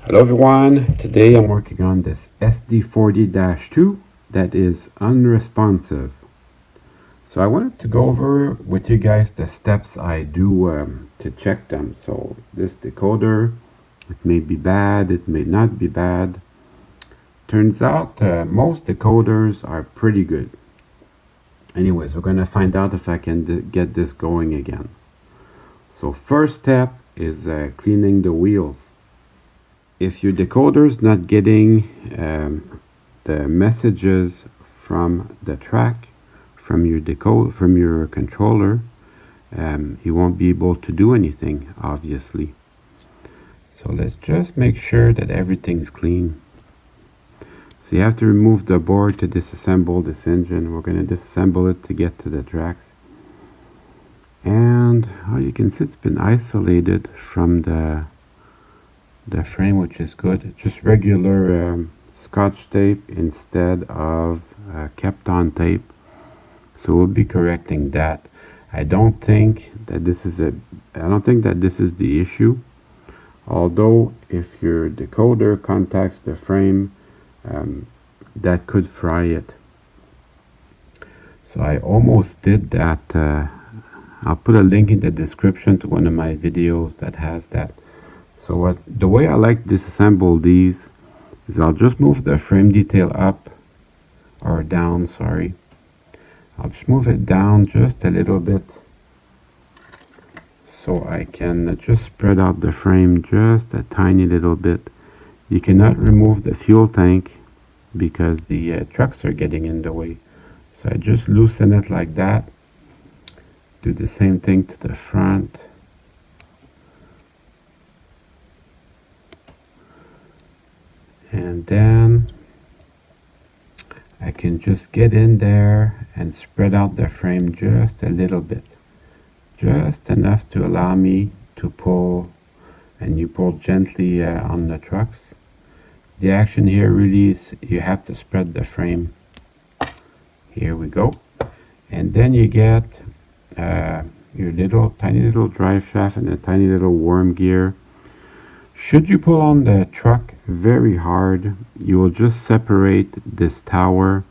Hello everyone, today I'm working on this SD40-2 that is unresponsive. So I wanted to go over with you guys the steps I do to check them. So this decoder, it may be bad, it may not be bad. Turns out most decoders are pretty good. Anyways, we're going to find out if I can get this going again. So first step is cleaning the wheels. If your decoder is not getting the messages from the track, from your controller, you won't be able to do anything, obviously. So let's just make sure that everything's clean. So you have to remove the board to disassemble this engine. We're going to disassemble it to get to the tracks. And you can see it's been isolated from the frame, which is good. Just regular scotch tape instead of kept on tape. So we'll be correcting that. I don't think that this is the issue. Although if your decoder contacts the frame, that could fry it. So I almost did that. I'll put a link in the description to one of my videos that has that. So the way I like to disassemble these is I'll just move the frame detail up or down, sorry. I'll just move it down just a little bit so I can just spread out the frame just a tiny little bit. You cannot remove the fuel tank because the trucks are getting in the way. So I just loosen it like that. Do the same thing to the front. And then I can just get in there and spread out the frame just a little bit. Just enough to allow me to pull, and you pull gently on the trucks. The action here really is you have to spread the frame. Here we go. And then you get your tiny little drive shaft and a tiny little worm gear. Should you pull on the truck very hard, you will just separate this tower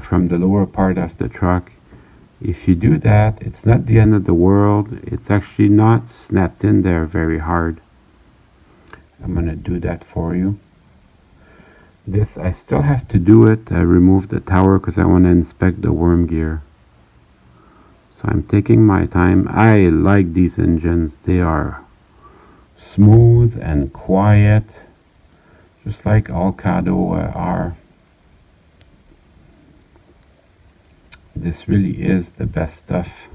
from the lower part of the truck. If you do that, it's not the end of the world. It's actually not snapped in there very hard. I'm going to do that for you. This, I still have to do it. I remove the tower because I want to inspect the worm gear. So I'm taking my time. I like these engines. They are smooth and quiet, just like all Cado are. This really is the best stuff.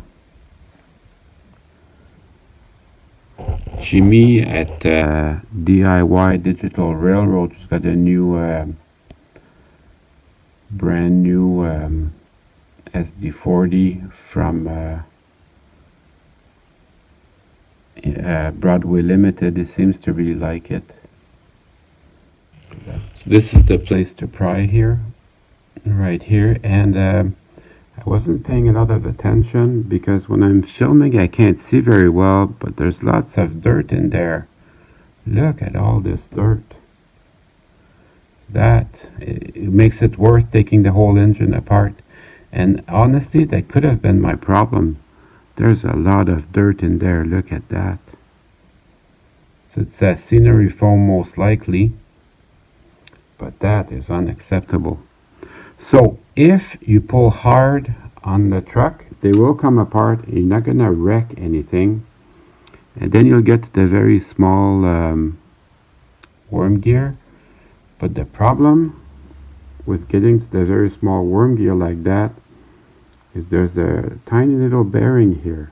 Jimmy at DIY Digital Railroad just got a new brand new SD40 from Broadway Limited. He seems to really like it. So this is the place to pry here, right here. And I wasn't paying a lot of attention because when I'm filming I can't see very well, but there's lots of dirt in there. Look at all this dirt. It makes it worth taking the whole engine apart. And honestly, that could have been my problem. There's a lot of dirt in there. Look at that. So it's a scenery foam most likely, but that is unacceptable. So if you pull hard on the truck, they will come apart. You're not going to wreck anything. And then you'll get to the very small worm gear. But the problem with getting to the very small worm gear like that is there's a tiny little bearing here,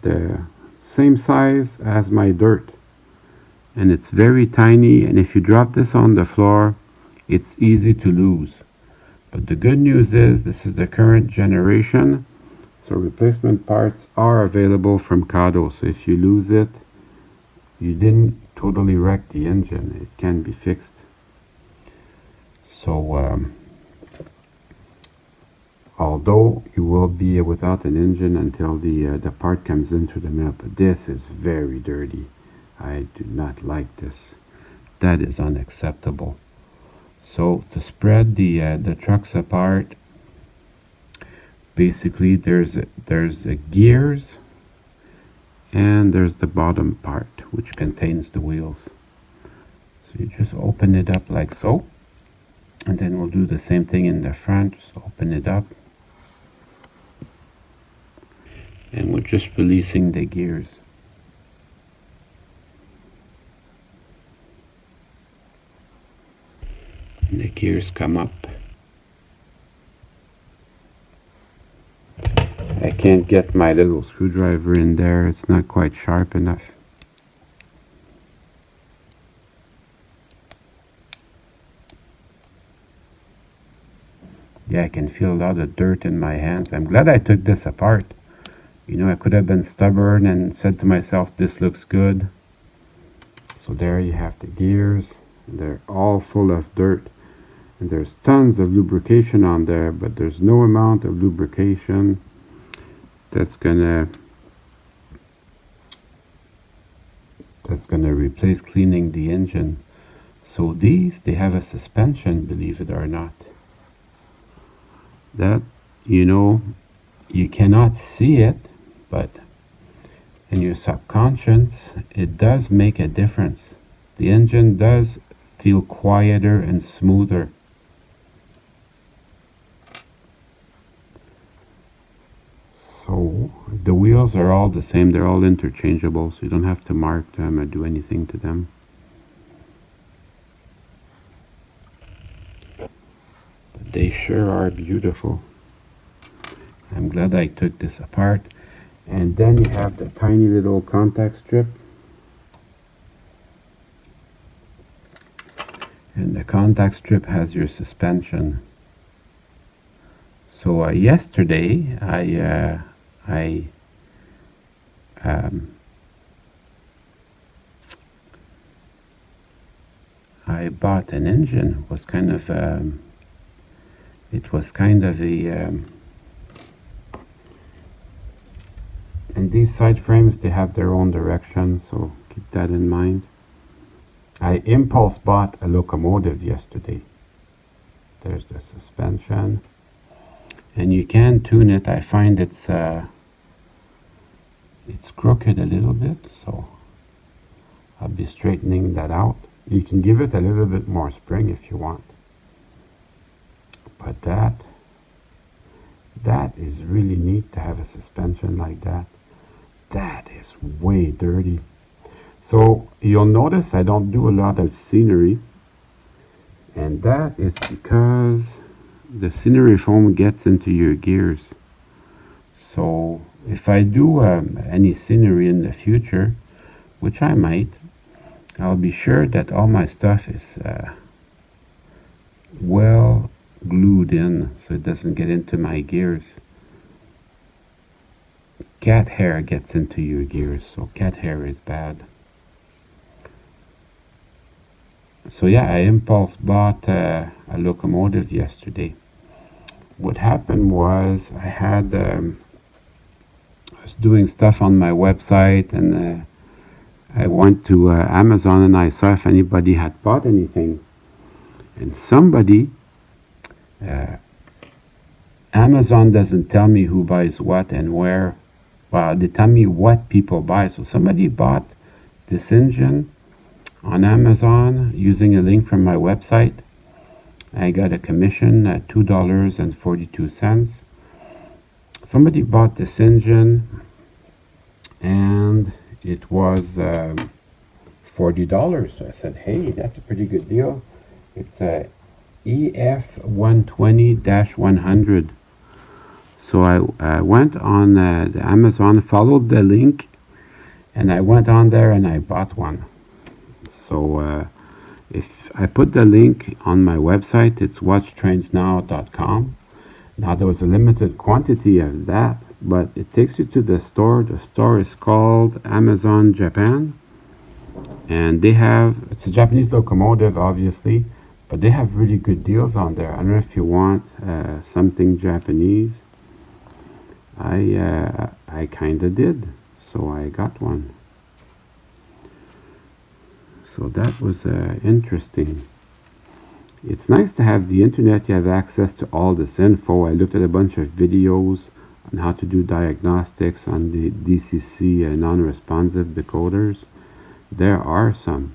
the same size as my dirt, and it's very tiny, and if you drop this on the floor it's easy to lose. But the good news is this is the current generation, so replacement parts are available from Cado. So if you lose it, you didn't totally wreck the engine. It can be fixed. So although you will be without an engine until the part comes into the mail, but this is very dirty. I do not like this. That is unacceptable. So to spread the trucks apart, basically there's the gears and there's the bottom part which contains the wheels. So you just open it up like so, and then we'll do the same thing in the front. Just open it up, and we're just releasing the gears. And the gears come up. I can't get my little screwdriver in there, it's not quite sharp enough. Yeah, I can feel a lot of dirt in my hands. I'm glad I took this apart. You know, I could have been stubborn and said to myself, this looks good. So there you have the gears. They're all full of dirt. And there's tons of lubrication on there, but there's no amount of lubrication that's gonna replace cleaning the engine. So these, they have a suspension, believe it or not. That, you know, you cannot see it, but in your subconscious, it does make a difference. The engine does feel quieter and smoother. So the wheels are all the same, they're all interchangeable, so you don't have to mark them or do anything to them. But they sure are beautiful. I'm glad I took this apart. And then you have the tiny little contact strip. And the contact strip has your suspension. So yesterday I bought an engine. It was kind of and these side frames, they have their own direction, so keep that in mind. I impulse bought a locomotive yesterday. There's the suspension, and you can tune it. I find it's crooked a little bit, so I'll be straightening that out. You can give it a little bit more spring if you want, but that is really neat to have a suspension like that. That is way dirty. So you'll notice I don't do a lot of scenery, and that is because the scenery foam gets into your gears. So if I do any scenery in the future, which I might, I'll be sure that all my stuff is well glued in so it doesn't get into my gears. Cat hair gets into your gears, so cat hair is bad. So yeah, I impulse bought a locomotive yesterday. What happened was I was doing stuff on my website, and I went to Amazon and I saw if anybody had bought anything. And somebody, Amazon doesn't tell me who buys what and where. Well, they tell me what people buy. So somebody bought this engine on Amazon using a link from my website. I got a commission at $2.42. Somebody bought this engine and it was $40. So I said, hey, that's a pretty good deal. It's a EF120-100. So I went on the Amazon, followed the link, and I went on there and I bought one. So if I put the link on my website, it's watchtrainsnow.com. Now there was a limited quantity of that, but it takes you to the store. The store is called Amazon Japan, and it's a Japanese locomotive, obviously, but they have really good deals on there. I don't know if you want something Japanese. I kind of did, so I got one. So that was interesting. It's nice to have the internet. You have access to all this info. I looked at a bunch of videos on how to do diagnostics on the DCC non-responsive decoders. There are some.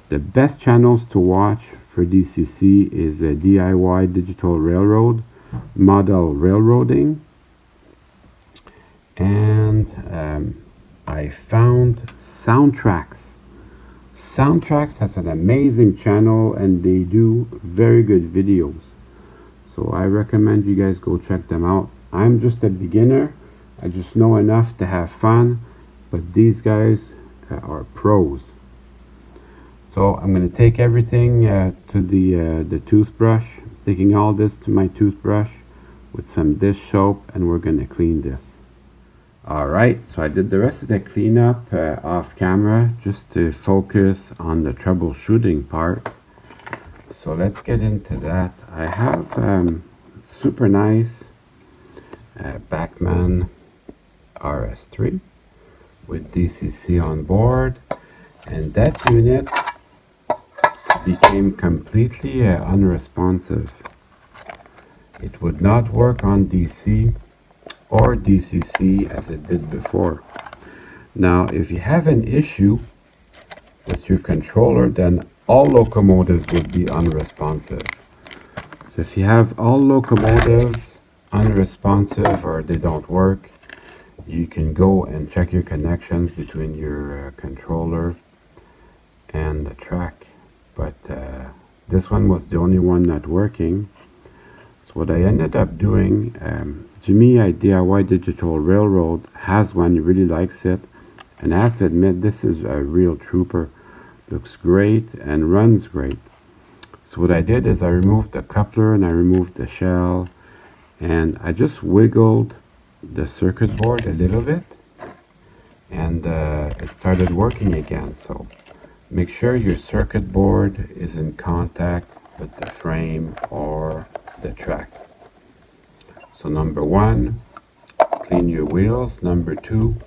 The best channels to watch for DCC is a DIY Digital Railroad, Model Railroading, and I found Soundtracks. Soundtracks has an amazing channel and they do very good videos. So I recommend you guys go check them out. I'm just a beginner. I just know enough to have fun, but these guys are pros. So I'm going to take everything to the toothbrush, taking all this to my toothbrush with some dish soap, and we're going to clean this. Alright, so I did the rest of the cleanup off camera just to focus on the troubleshooting part. So let's get into that. I have super nice Bachmann RS3 with DCC on board, and that unit became completely unresponsive. It would not work on DC or DCC as it did before. Now, if you have an issue with your controller, then all locomotives would be unresponsive. So if you have all locomotives unresponsive or they don't work, you can go and check your connections between your controller and the track. But this one was the only one not working. So what I ended up doing, Jimmy at DIY Digital Railroad has one, he really likes it, and I have to admit this is a real trooper. Looks great and runs great. So what I did is I removed the coupler and I removed the shell, and I just wiggled the circuit board a little bit, and it started working again. So make sure your circuit board is in contact with the frame or the track. So number one, clean your wheels. Number two,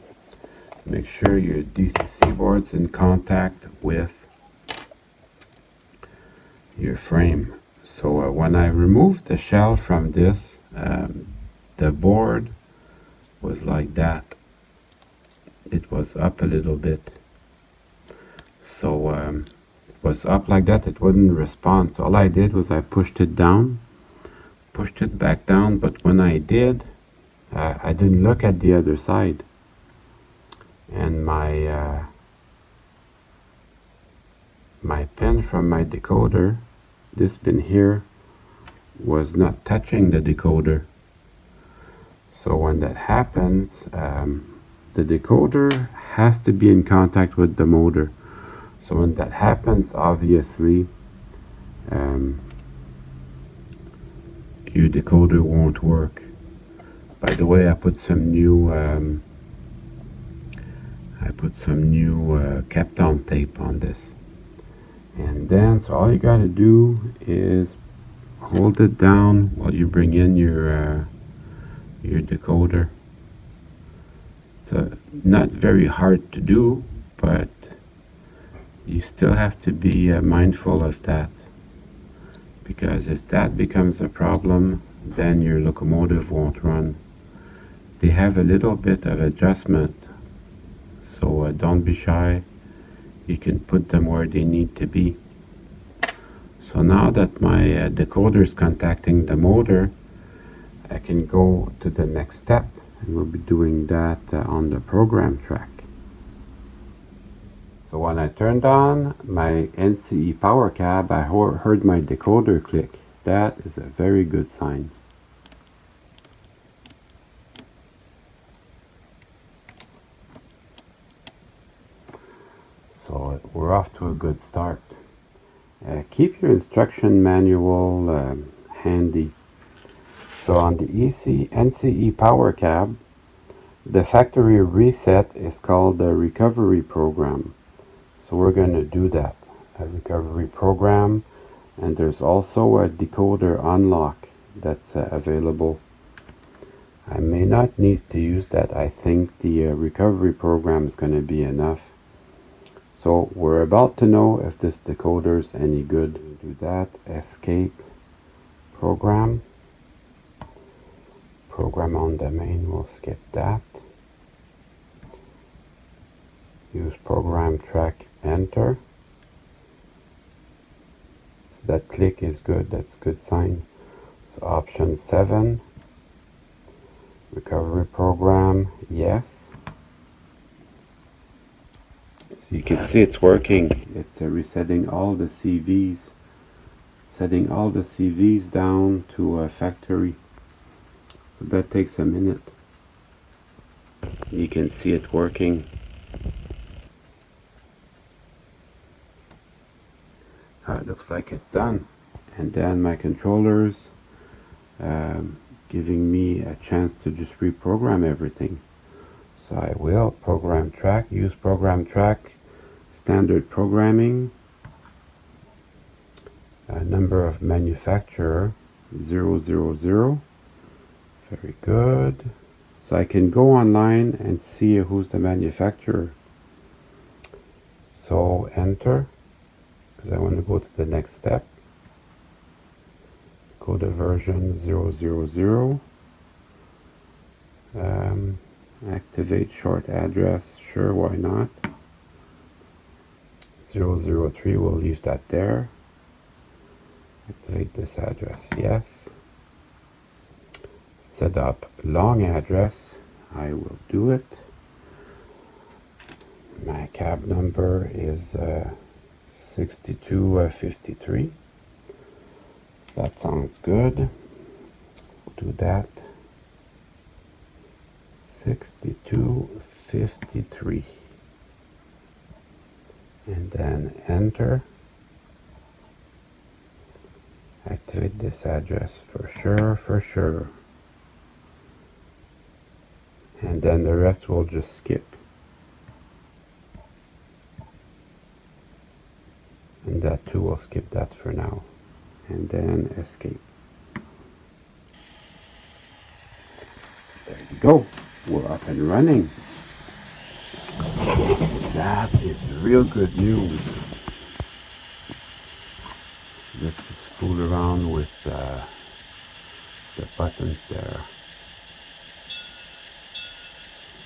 make sure your DCC board's in contact with your frame. So when I removed the shell from this, the board was like that. It was up a little bit. So it was up like that, it wouldn't respond. So all I did was I pushed it down, pushed it back down, but when I did, I didn't look at the other side, and my pin from my decoder, this pin here, was not touching the decoder. So when that happens, the decoder has to be in contact with the motor. So when that happens, obviously your decoder won't work. By the way, I put some new Kapton tape on this, and then so all you gotta do is hold it down while you bring in your decoder. So not very hard to do, but you still have to be mindful of that, because if that becomes a problem, then your locomotive won't run. They have a little bit of adjustment, so don't be shy. You can put them where they need to be. So now that my decoder is contacting the motor, I can go to the next step, and we'll be doing that on the program track. So when I turned on my NCE Power Cab, I heard my decoder click. That is a very good sign. So we're off to a good start. Keep your instruction manual handy. So on the NCE Power Cab, the factory reset is called the recovery program. So we're going to do that, a recovery program, and there's also a decoder unlock that's available. I may not need to use that. I think the recovery program is going to be enough. So we're about to know if this decoder is any good. Do that. Escape. Program. Program on domain. We'll skip that. Use program track. Enter. So that click is good. That's a good sign. So option 7. Recovery program. Yes. So you can see it's working. It's resetting all the CVs. Setting all the CVs down to a factory. So that takes a minute. You can see it working. It looks like it's done. And then my controllers giving me a chance to just reprogram everything. So I will program track, use program track, standard programming, number of manufacturer 000. Very good. So I can go online and see who's the manufacturer. So enter, because I want to go to the next step. Go to version 000. Activate short address. Sure, why not? 003, we'll leave that there. Activate this address. Yes. Set up long address. I will do it. My cab number is 6253. That sounds good. We'll do that. 6253. And then enter. Activate this address for sure. And then the rest we'll just skip. And that too, we'll skip that for now. And then escape. There you go. We're up and running. That is real good news. Let's just fool around with the buttons there.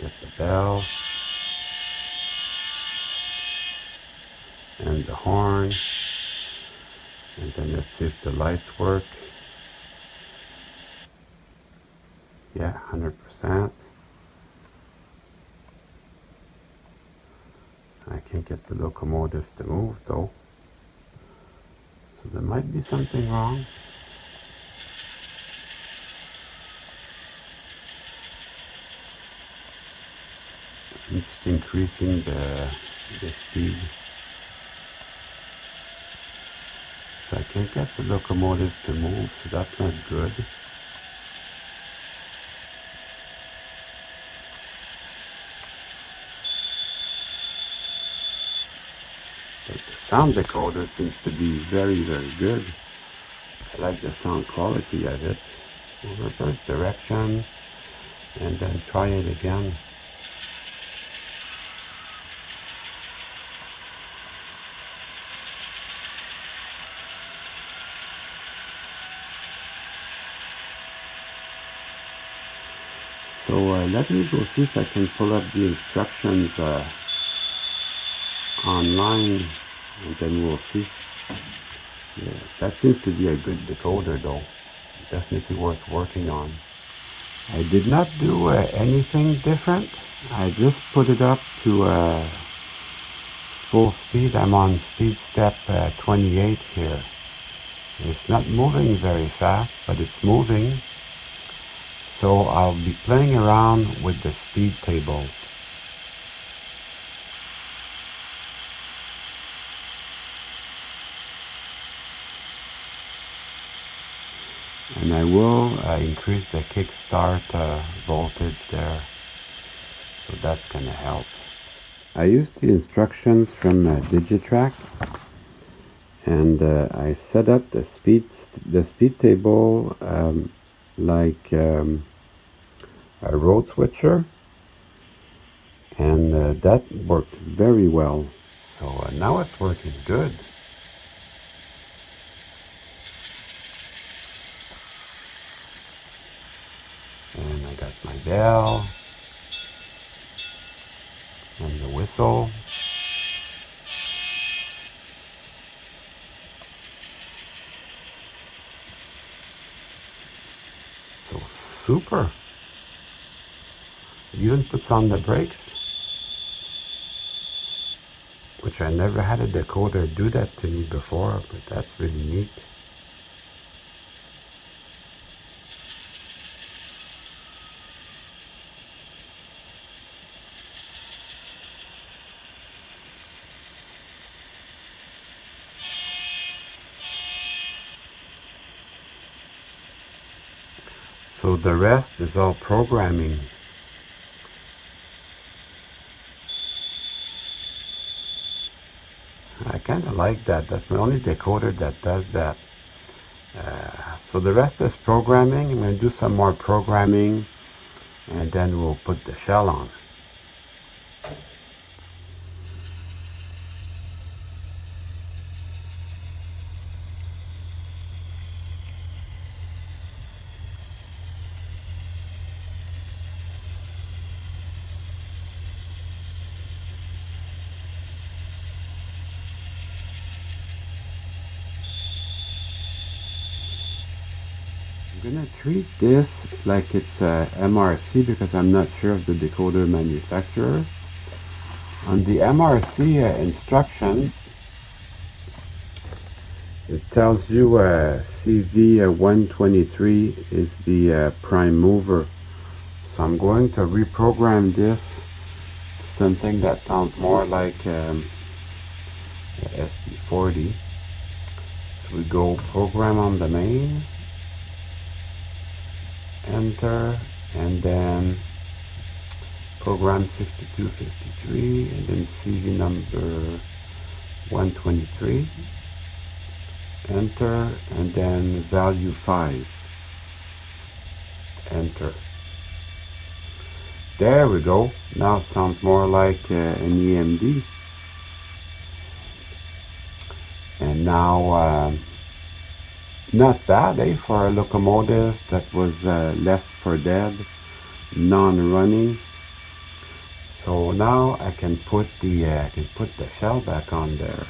Get the bell and the horn, and then let's see if the lights work. Yeah, 100%. I can't get the locomotive to move though, so there might be something wrong. I'm just increasing the speed. So I can't get the locomotive to move, so that's not good. But the sound decoder seems to be very good. I like the sound quality of it. We'll reverse direction and then try it again. So let me go see if I can pull up the instructions online, and then we'll see. Yeah, that seems to be a good decoder though. Definitely worth working on. I did not do anything different. I just put it up to full speed. I'm on speed step 28 here. It's not moving very fast, but it's moving. So I'll be playing around with the speed table. And I will increase the kickstart voltage there. So that's going to help. I used the instructions from Digitrack, and I set up the speed table like a road switcher, and that worked very well. So now it's working good. And I got my bell and the whistle. So super. It even puts on the brakes, which I never had a decoder do that to me before, but that's really neat. So the rest is all programming. I kind of like that. That's my only decoder that does that. So the rest is programming. I'm going to do some more programming and then we'll put the shell on. I'm going to treat this like it's a MRC because I'm not sure of the decoder manufacturer. On the MRC instructions, it tells you CV123 is the prime mover. So I'm going to reprogram this to something that sounds more like SD40. So we go program on the main, enter, and then program 6253, and then CV number 123, enter, and then value 5, enter. There we go. Now it sounds more like an EMD. And now, not bad, for a locomotive that was left for dead, non-running. So now I can put the shell back on there.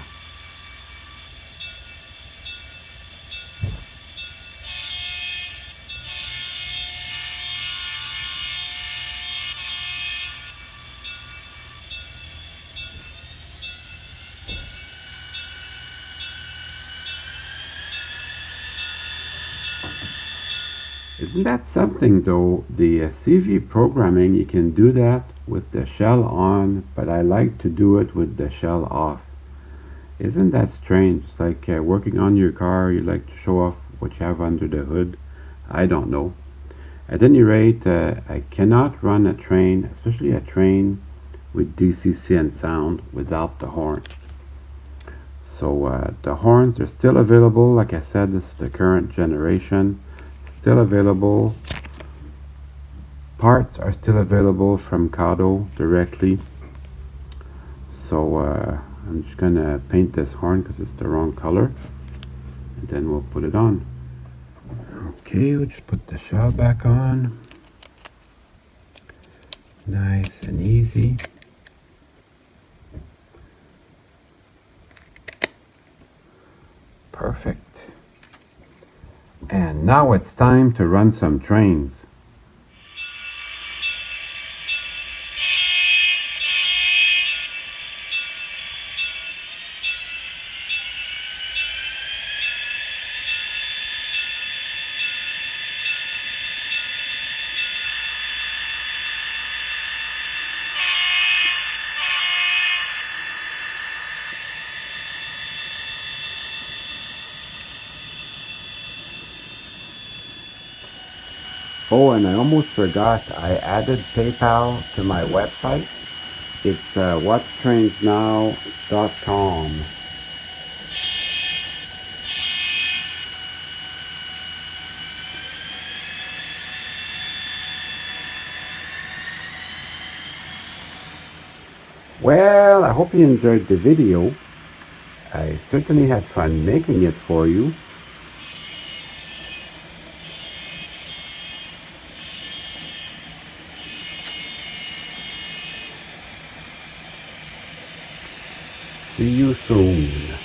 Isn't that something though? The CV programming, you can do that with the shell on, but I like to do it with the shell off. Isn't that strange? It's like working on your car, you like to show off what you have under the hood. I don't know. At any rate, I cannot run a train, especially a train with DCC and sound, without the horn. So the horns are still available. Like I said, this is the current generation. Still available. Parts are still available from Kado directly. So I'm just gonna paint this horn because it's the wrong color, and then we'll put it on. Okay, we'll just put the shell back on. Nice and easy. Perfect. And now it's time to run some trains. Oh, and I almost forgot, I added PayPal to my website. It's watchtrainsnow.com. Well, I hope you enjoyed the video. I certainly had fun making it for you. See you soon.